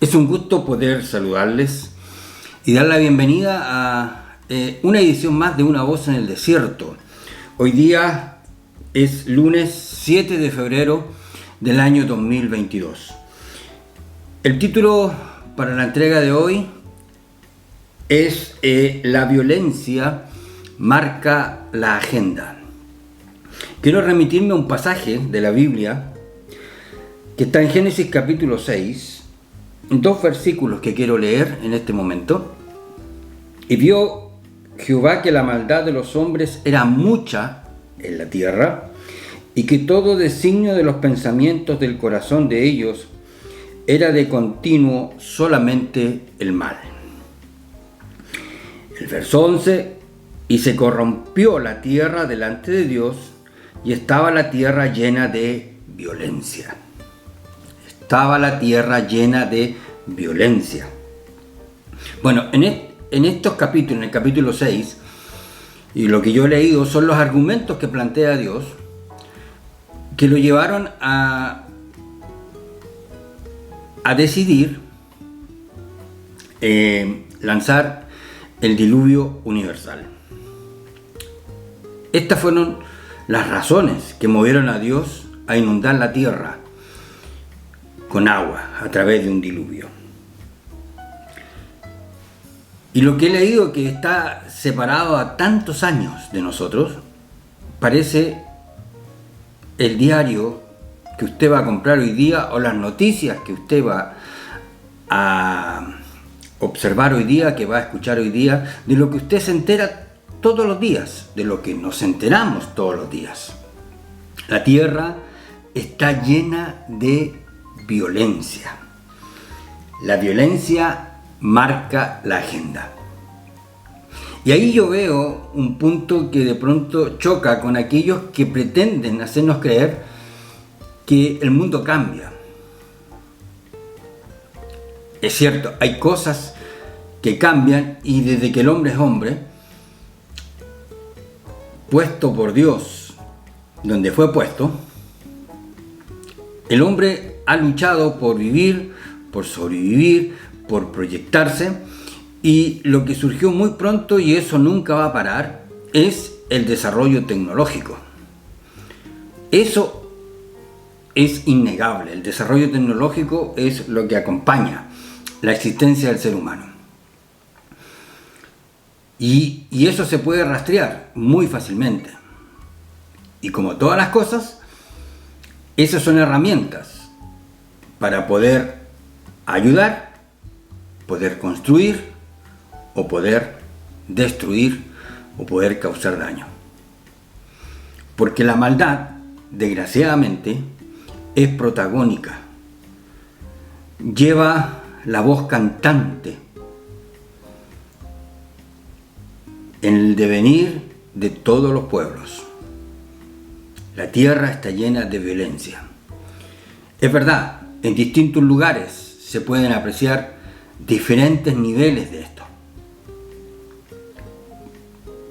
Es un gusto poder saludarles y dar la bienvenida a una edición más de Una Voz en el Desierto. Hoy día es lunes 7 de febrero del año 2022. El título para la entrega de hoy es La violencia marca la agenda. Quiero remitirme a un pasaje de la Biblia que está en Génesis capítulo 6, dos versículos que quiero leer en este momento. Y vio Jehová que la maldad de los hombres era mucha en la tierra, y que todo designio de los pensamientos del corazón de ellos era de continuo solamente el mal. El verso 11, y se corrompió la tierra delante de Dios, y estaba la tierra llena de violencia. Estaba la tierra llena de violencia. Bueno, en estos capítulos, en el capítulo 6, y lo que yo he leído son los argumentos que plantea Dios, que lo llevaron a decidir lanzar el diluvio universal. Estas fueron las razones que movieron a Dios a inundar la tierra con agua a través de un diluvio. Y lo que he leído, que está separado a tantos años de nosotros, parece el diario que usted va a comprar hoy día o las noticias que usted va a observar hoy día, que va a escuchar hoy día, de lo que usted se entera todos los días, de lo que nos enteramos todos los días. La tierra está llena de violencia. La violencia marca la agenda. Y ahí yo veo un punto que de pronto choca con aquellos que pretenden hacernos creer que el mundo cambia. Es cierto, hay cosas que cambian, y desde que el hombre es hombre, puesto por Dios donde fue puesto, el hombre ha luchado por vivir, por sobrevivir, por proyectarse, y lo que surgió muy pronto, y eso nunca va a parar, es el desarrollo tecnológico. Eso es innegable. El desarrollo tecnológico es lo que acompaña la existencia del ser humano. Y eso se puede rastrear muy fácilmente. Y como todas las cosas, esas son herramientas para poder ayudar, poder construir, o poder destruir, o poder causar daño. Porque la maldad, desgraciadamente, es protagónica. Lleva la voz cantante en el devenir de todos los pueblos. La tierra está llena de violencia. Es verdad, en distintos lugares se pueden apreciar diferentes niveles de esto.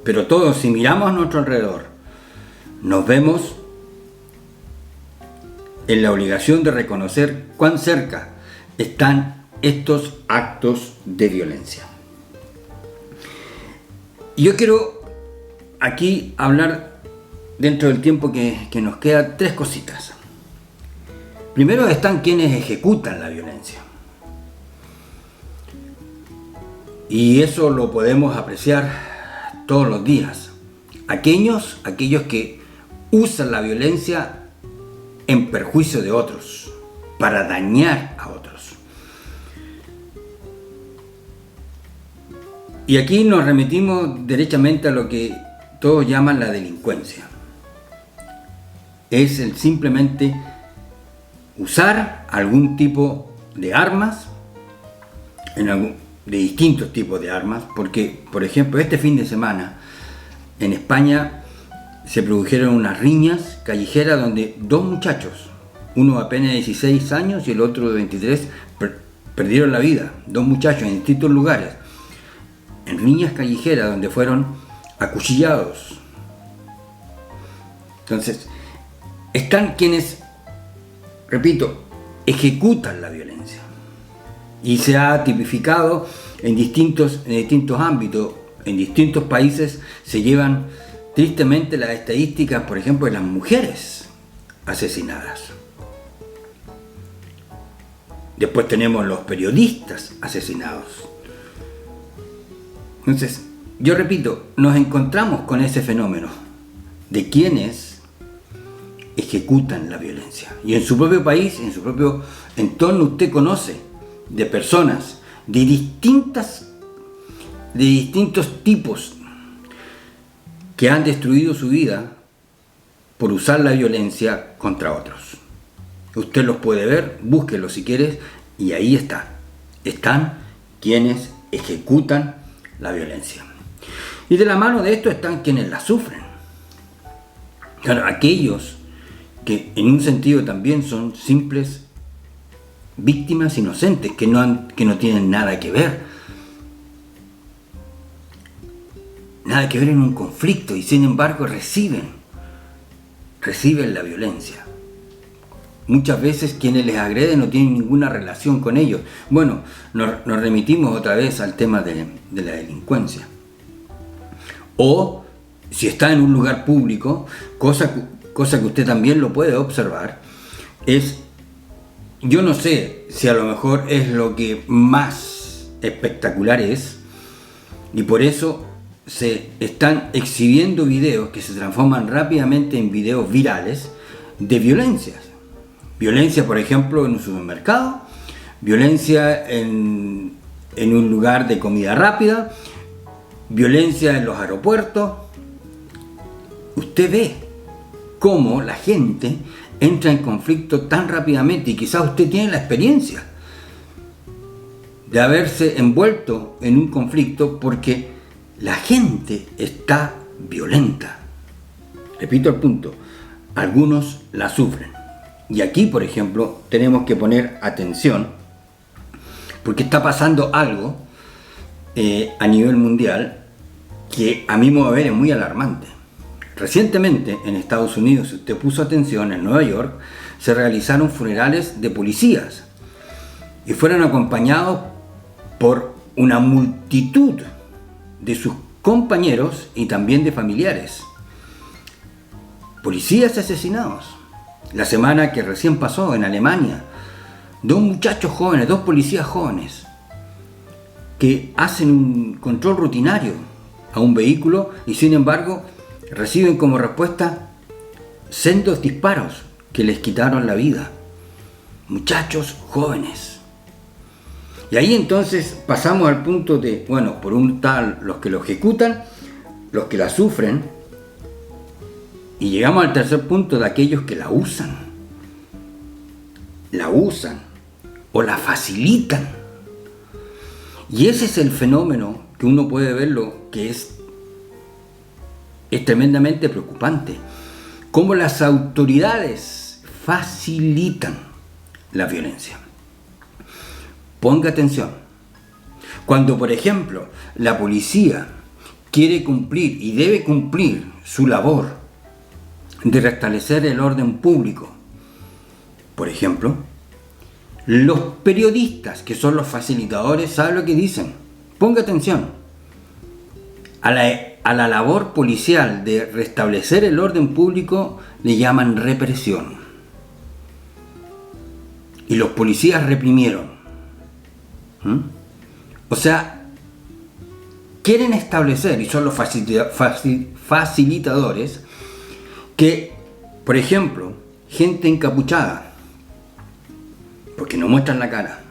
Pero todos, si miramos a nuestro alrededor, nos vemos en la obligación de reconocer cuán cerca están estos actos de violencia. Y yo quiero aquí hablar, dentro del tiempo que nos queda, tres cositas. Primero están quienes ejecutan la violencia. Y eso lo podemos apreciar todos los días. Aquellos que usan la violencia en perjuicio de otros, para dañar a otros. Y aquí nos remitimos derechamente a lo que todos llaman la delincuencia. Es el simplemente usar algún tipo de armas, de distintos tipos de armas, porque, por ejemplo, este fin de semana en España se produjeron unas riñas callejeras donde dos muchachos, uno apenas de 16 años y el otro de 23, perdieron la vida. Dos muchachos en distintos lugares, en riñas callejeras donde fueron acuchillados. Entonces, están quienes, repito, ejecutan la violencia. y se ha tipificado en distintos ámbitos. En distintos países se llevan tristemente las estadísticas, por ejemplo, de las mujeres asesinadas. Después tenemos los periodistas asesinados. Entonces, yo repito, nos encontramos con ese fenómeno de quienes ejecutan la violencia. Y en su propio país, en su propio entorno, usted conoce de personas de distintos tipos que han destruido su vida por usar la violencia contra otros. Usted los puede ver, búsquelos si quieres, y ahí están quienes ejecutan la violencia. Y de la mano de esto están quienes la sufren. Claro, aquellos que en un sentido también son simples víctimas inocentes, que no tienen nada que ver en un conflicto, y sin embargo reciben la violencia. Muchas veces quienes les agreden no tienen ninguna relación con ellos. Bueno, nos remitimos otra vez al tema de la delincuencia. O si está en un lugar público, cosa que usted también lo puede observar, yo no sé si a lo mejor es lo que más espectacular es, y por eso se están exhibiendo videos que se transforman rápidamente en videos virales de violencias. Violencia, por ejemplo, en un supermercado, violencia en un lugar de comida rápida, violencia en los aeropuertos. Usted ve cómo la gente entra en conflicto tan rápidamente, y quizás usted tiene la experiencia de haberse envuelto en un conflicto porque la gente está violenta. Repito el punto, algunos la sufren. Y aquí, por ejemplo, tenemos que poner atención porque está pasando algo a nivel mundial que a mi modo de ver es muy alarmante. Recientemente en Estados Unidos, si usted puso atención, en Nueva York se realizaron funerales de policías y fueron acompañados por una multitud de sus compañeros y también de familiares. Policías asesinados. La semana que recién pasó en Alemania, dos policías jóvenes que hacen un control rutinario a un vehículo y sin embargo reciben como respuesta sendos disparos que les quitaron la vida. Muchachos jóvenes. Y ahí entonces pasamos al punto de, bueno, por un tal los que lo ejecutan, los que la sufren, y llegamos al tercer punto de aquellos que la usan o la facilitan. Y ese es el fenómeno que uno puede verlo, que es tremendamente preocupante. Cómo las autoridades facilitan la violencia. Ponga atención. Cuando, por ejemplo, la policía quiere cumplir y debe cumplir su labor de restablecer el orden público, por ejemplo, los periodistas, que son los facilitadores, ¿saben lo que dicen? Ponga atención. A la labor policial de restablecer el orden público le llaman represión. Y los policías reprimieron. O sea, quieren establecer, y son los facilitadores, que, por ejemplo, gente encapuchada, porque no muestran la cara,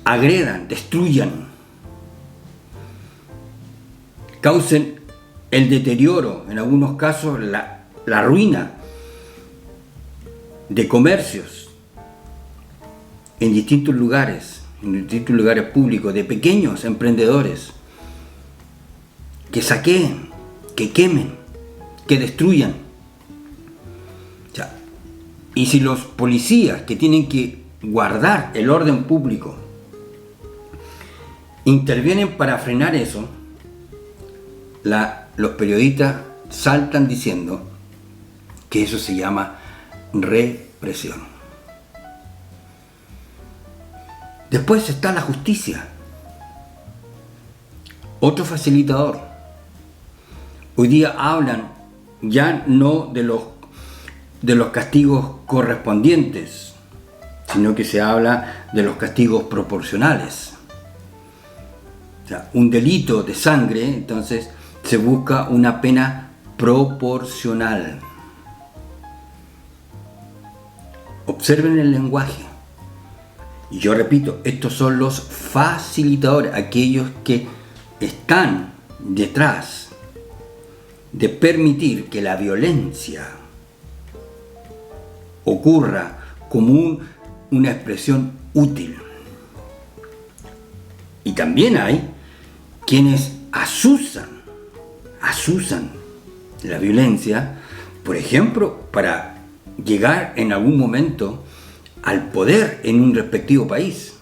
agredan, destruyan, causen el deterioro, en algunos casos la ruina de comercios en distintos lugares públicos, de pequeños emprendedores, que saqueen, que quemen, que destruyan. Y si los policías que tienen que guardar el orden público intervienen para frenar eso, los periodistas saltan diciendo que eso se llama represión. Después está la justicia, otro facilitador. Hoy día hablan ya no de los castigos correspondientes, sino que se habla de los castigos proporcionales. O sea, un delito de sangre, entonces se busca una pena proporcional. Observen el lenguaje. Y yo repito, estos son los facilitadores, aquellos que están detrás de permitir que la violencia ocurra como una expresión útil. Y también hay quienes asusan la violencia, por ejemplo, para llegar en algún momento al poder en un respectivo país.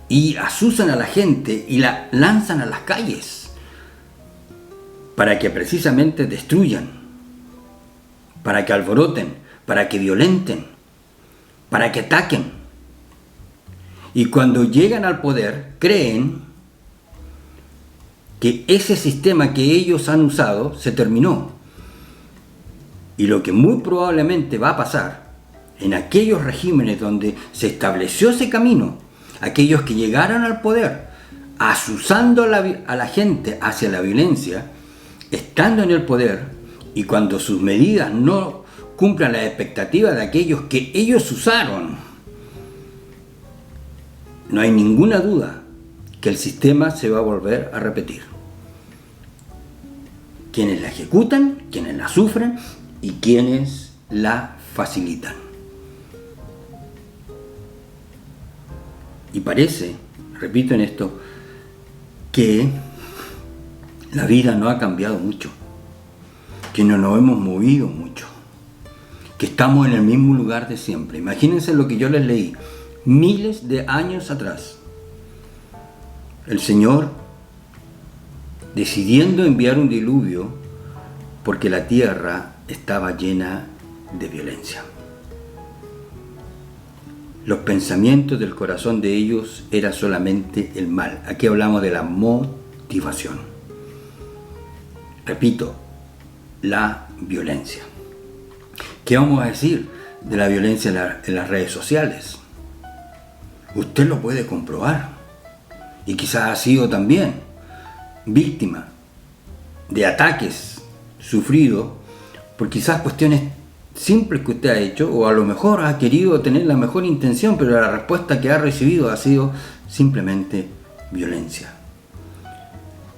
Y asusan a la gente y la lanzan a las calles para que precisamente destruyan, para que alboroten, para que violenten, para que ataquen. Y cuando llegan al poder, creen que ese sistema que ellos han usado se terminó. Y lo que muy probablemente va a pasar en aquellos regímenes donde se estableció ese camino, aquellos que llegaron al poder asusando a la gente hacia la violencia, estando en el poder, y cuando sus medidas no cumplan las expectativas de aquellos que ellos usaron, no hay ninguna duda que el sistema se va a volver a repetir. Quienes la ejecutan, quienes la sufren y quienes la facilitan. Y parece, repito en esto, que la vida no ha cambiado mucho, que no nos hemos movido mucho, que estamos en el mismo lugar de siempre. Imagínense lo que yo les leí miles de años atrás. El Señor decidiendo enviar un diluvio porque la tierra estaba llena de violencia. Los pensamientos del corazón de ellos era solamente el mal. Aquí hablamos de la motivación. Repito, la violencia. ¿Qué vamos a decir de la violencia en las redes sociales? Usted lo puede comprobar. Y quizás ha sido también víctima de ataques sufridos por quizás cuestiones simples que usted ha hecho, o a lo mejor ha querido tener la mejor intención, pero la respuesta que ha recibido ha sido simplemente violencia.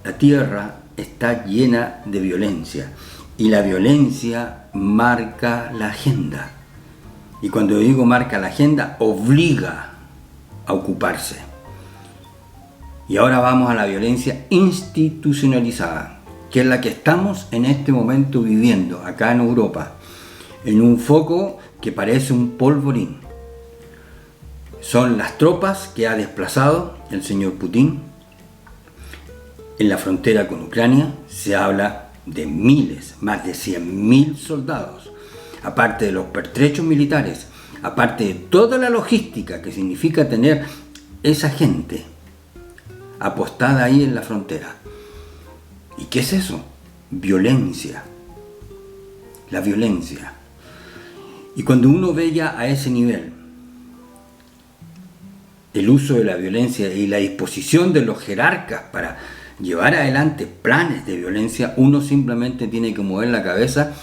La tierra está llena de violencia y la violencia marca la agenda. Y cuando digo marca la agenda, obliga a ocuparse. Y ahora vamos a la violencia institucionalizada, que es la que estamos en este momento viviendo acá en Europa, en un foco que parece un polvorín. Son las tropas que ha desplazado el señor Putin. En la frontera con Ucrania se habla de miles, más de 100.000 soldados, aparte de los pertrechos militares, aparte de toda la logística que significa tener esa gente apostada ahí en la frontera. ¿Y qué es eso? Violencia. La violencia. Y cuando uno ve ya a ese nivel el uso de la violencia y la disposición de los jerarcas para llevar adelante planes de violencia, uno simplemente tiene que mover la cabeza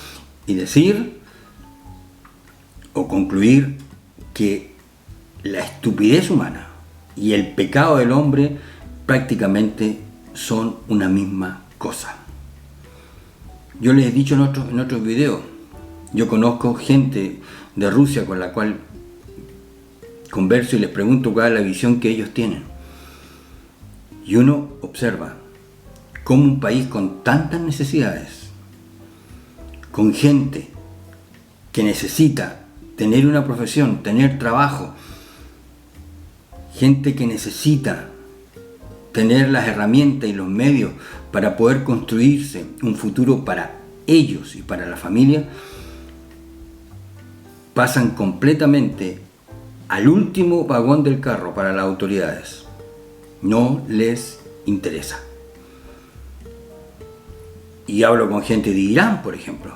y decir o concluir que la estupidez humana y el pecado del hombre prácticamente son una misma cosa. Yo les he dicho en otros videos, yo conozco gente de Rusia con la cual converso y les pregunto cuál es la visión que ellos tienen. Y uno observa cómo un país con tantas necesidades, con gente que necesita tener una profesión, tener trabajo, gente que necesita tener las herramientas y los medios para poder construirse un futuro para ellos y para la familia, pasan completamente al último vagón del carro para las autoridades. No les interesa. Y hablo con gente de Irán, por ejemplo,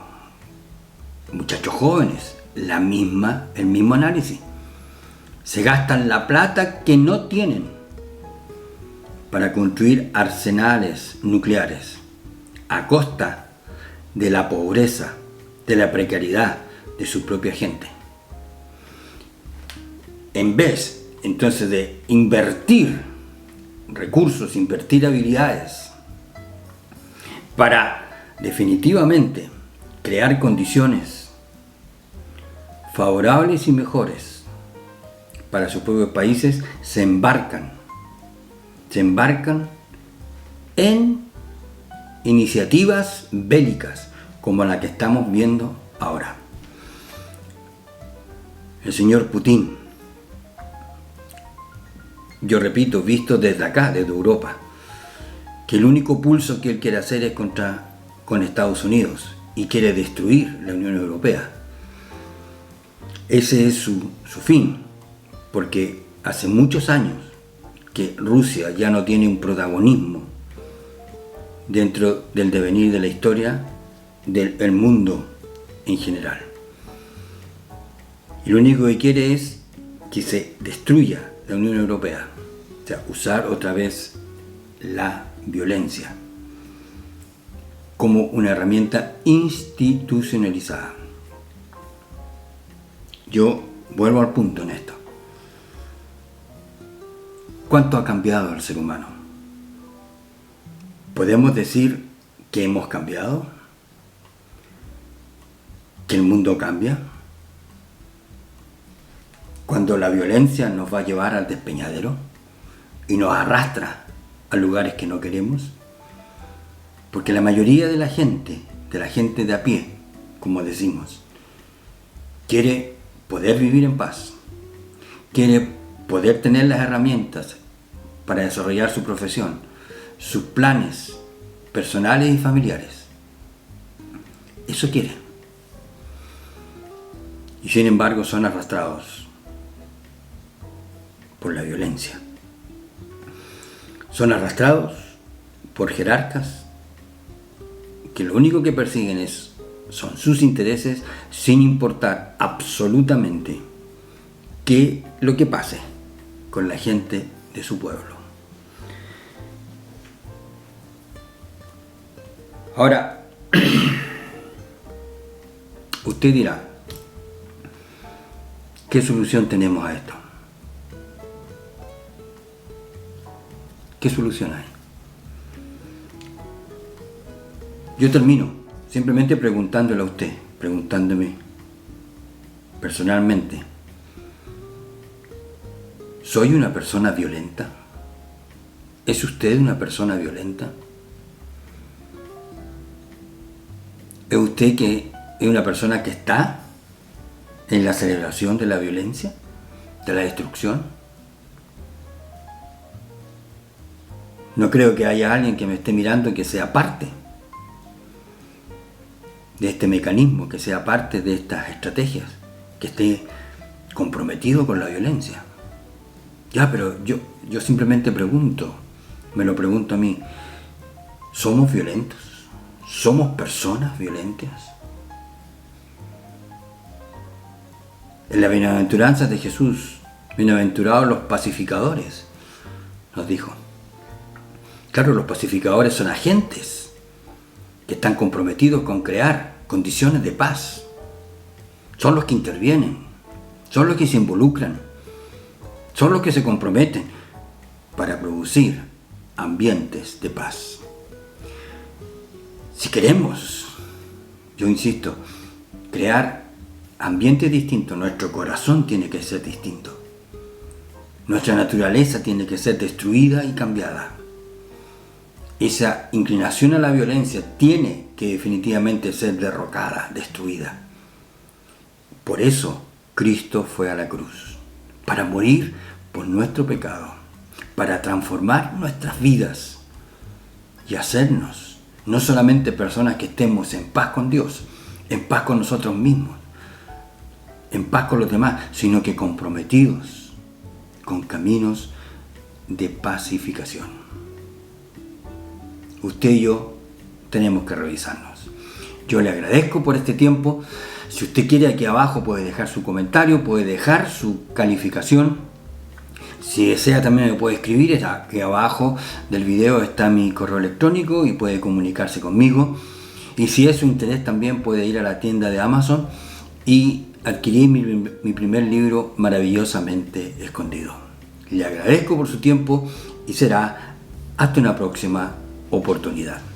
muchachos jóvenes, el mismo análisis. Se gastan la plata que no tienen para construir arsenales nucleares a costa de la pobreza, de la precariedad de su propia gente. En vez, entonces, de invertir recursos, invertir habilidades para definitivamente crear condiciones favorables y mejores para sus propios países, se embarcan en iniciativas bélicas como la que estamos viendo ahora. El señor Putin, yo repito, visto desde acá, desde Europa, que el único pulso que él quiere hacer es con Estados Unidos y quiere destruir la Unión Europea. Ese es su fin, porque hace muchos años que Rusia ya no tiene un protagonismo dentro del devenir de la historia del mundo en general. Y lo único que quiere es que se destruya la Unión Europea, o sea, usar otra vez la violencia como una herramienta institucionalizada. Yo vuelvo al punto en esto. ¿Cuánto ha cambiado el ser humano? ¿Podemos decir que hemos cambiado? ¿Que el mundo cambia? Cuando la violencia nos va a llevar al despeñadero y nos arrastra a lugares que no queremos. Porque la mayoría de la gente de a pie, como decimos, quiere poder vivir en paz, quiere poder tener las herramientas para desarrollar su profesión, sus planes personales y familiares. Eso quiere. Y sin embargo son arrastrados por la violencia. Son arrastrados por jerarcas que lo único que persiguen son sus intereses, sin importar absolutamente lo que pase con la gente de su pueblo. Ahora, usted dirá, ¿qué solución tenemos a esto? ¿Qué solución hay? Yo termino simplemente preguntándole a usted, preguntándome personalmente, ¿soy una persona violenta? ¿Es usted una persona violenta? ¿Es usted que es una persona que está en la celebración de la violencia, de la destrucción? No creo que haya alguien que me esté mirando que sea parte de este mecanismo, que sea parte de estas estrategias, que esté comprometido con la violencia. Ya, pero yo simplemente me lo pregunto a mí, ¿somos violentos? ¿Somos personas violentas? En la bienaventuranza de Jesús, bienaventurados los pacificadores, nos dijo. Claro, los pacificadores son agentes que están comprometidos con crear condiciones de paz. Son los que intervienen, son los que se involucran, son los que se comprometen para producir ambientes de paz. Si queremos, yo insisto, crear ambientes distintos, nuestro corazón tiene que ser distinto. Nuestra naturaleza tiene que ser destruida y cambiada. Esa inclinación a la violencia tiene que definitivamente ser derrocada, destruida. Por eso Cristo fue a la cruz, para morir por nuestro pecado, para transformar nuestras vidas y hacernos no solamente personas que estemos en paz con Dios, en paz con nosotros mismos, en paz con los demás, sino que comprometidos con caminos de pacificación. Usted y yo tenemos que revisarnos. Yo le agradezco por este tiempo. Si usted quiere, aquí abajo puede dejar su comentario, puede dejar su calificación. Si desea también me puede escribir, aquí abajo del video está mi correo electrónico y puede comunicarse conmigo. Y si es su interés también puede ir a la tienda de Amazon y adquirir mi primer libro, Maravillosamente Escondido. Le agradezco por su tiempo y será hasta una próxima oportunidad.